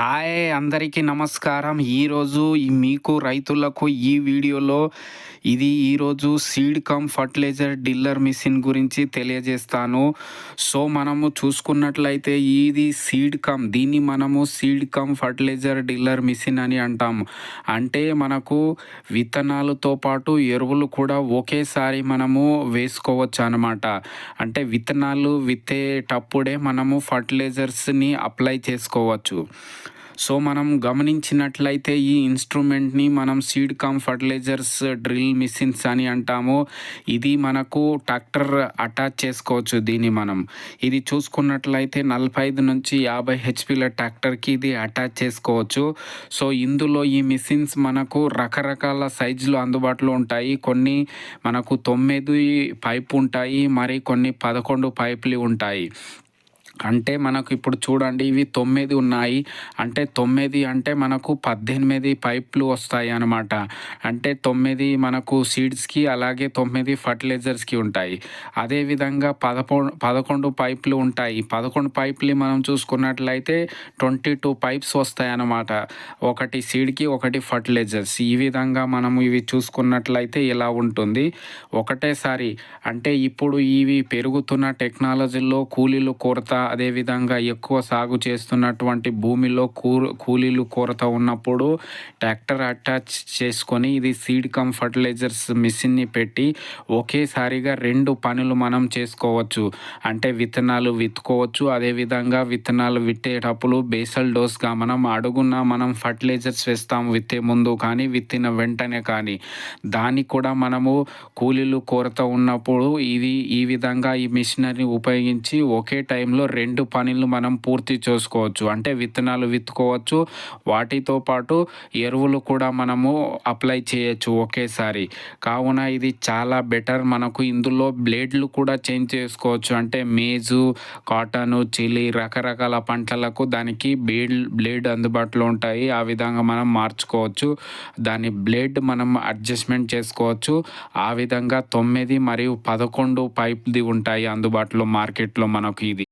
Hi అందరికీ నమస్కారం. ఈరోజు మీకు రైతులకు ఈ వీడియోలో ఈరోజు సీడ్ కమ్ ఫర్టిలైజర్ డిల్లర్ మిషన్ గురించి తెలియజేస్తాను. సో మనము చూసుకున్నట్లయితే ఇది దీన్ని మనము సీడ్ కమ్ ఫర్టిలైజర్ డిల్లర్ మిషన్ అని అంటాము. అంటే మనకు విత్తనాలతో పాటు ఎరువులు కూడా ఒకేసారి మనము వేసుకోవచ్చు అన్నమాట. అంటే విత్తనాలు విత్తేటప్పుడే మనము ఫర్టిలైజర్స్ని అప్లై చేసుకోవచ్చు. సో మనం గమనించినట్లయితే ఈ ఇన్స్ట్రుమెంట్ని మనం seed cum fertilisers drill machines అని అంటాము. ఇది మనకు ట్రాక్టర్ అటాచ్ చేసుకోవచ్చు. ఇది చూసుకున్నట్లయితే 45 నుంచి 50 హెచ్పిల ట్రాక్టర్కి ఇది అటాచ్ చేసుకోవచ్చు. సో ఇందులో ఈ మిషన్స్ మనకు రకరకాల సైజులు అందుబాటులో ఉంటాయి. కొన్ని మనకు 9 పైపు ఉంటాయి, మరి కొన్ని 11 పైపులు ఉంటాయి. అంటే మనకు ఇప్పుడు చూడండి, ఇవి 9 ఉన్నాయి. అంటే 9 అంటే మనకు 18 పైపులు వస్తాయి అన్నమాట. అంటే 9 మనకు సీడ్స్కి, అలాగే 9 ఫర్టిలైజర్స్కి ఉంటాయి. అదేవిధంగా 11 పైపులు ఉంటాయి. 11 పైపులు మనం చూసుకున్నట్లయితే 22 పైప్స్ వస్తాయి అన్నమాట. ఒకటి సీడ్కి, ఒకటి ఫర్టిలైజర్స్. ఈ విధంగా మనము ఇవి చూసుకున్నట్లయితే ఇలా ఉంటుంది ఒకటేసారి. అంటే ఇప్పుడు ఇవి పెరుగుతున్న టెక్నాలజీలో కూలీలు కొరత, అదేవిధంగా ఎక్కువ సాగు చేస్తున్నటువంటి భూమిలో కూలీలు కొరత ఉన్నప్పుడు ట్రాక్టర్ అటాచ్ చేసుకొని ఇది సీడ్ కమ్ ఫర్టిలైజర్స్ మిషన్ని పెట్టి ఒకేసారిగా 2 పనులు మనం చేసుకోవచ్చు. అంటే విత్తనాలు విత్తుకోవచ్చు, అదేవిధంగా విత్తనాలు విత్తేటప్పుడు బేసల్ డోస్గా మనం ఫర్టిలైజర్స్ వేస్తాము విత్తే ముందు కానీ, విత్తిన వెంటనే కానీ. దానికి కూడా మనము కూలీలు కొరత ఉన్నప్పుడు ఈ విధంగా ఈ మిషనరీని ఉపయోగించి ఒకే టైంలో 2 పనులు మనం పూర్తి చేసుకోవచ్చు. అంటే విత్తనాలు విత్తుకోవచ్చు, వాటితో పాటు ఎరువులు కూడా మనము అప్లై చేయొచ్చు ఒకేసారి. కావున ఇది చాలా బెటర్. మనకు ఇందులో బ్లేడ్లు కూడా చేంజ్ చేసుకోవచ్చు. అంటే మేజు, కాటను, చిల్లీ రకరకాల పంటలకు దానికి బ్లేడ్ అందుబాటులో ఉంటాయి. ఆ విధంగా మనం మార్చుకోవచ్చు. దాని బ్లేడ్ మనం అడ్జస్ట్మెంట్ చేసుకోవచ్చు. ఆ విధంగా 9 మరియు 11 పైప్ది ఉంటాయి అందుబాటులో మార్కెట్లో మనకు ఇది.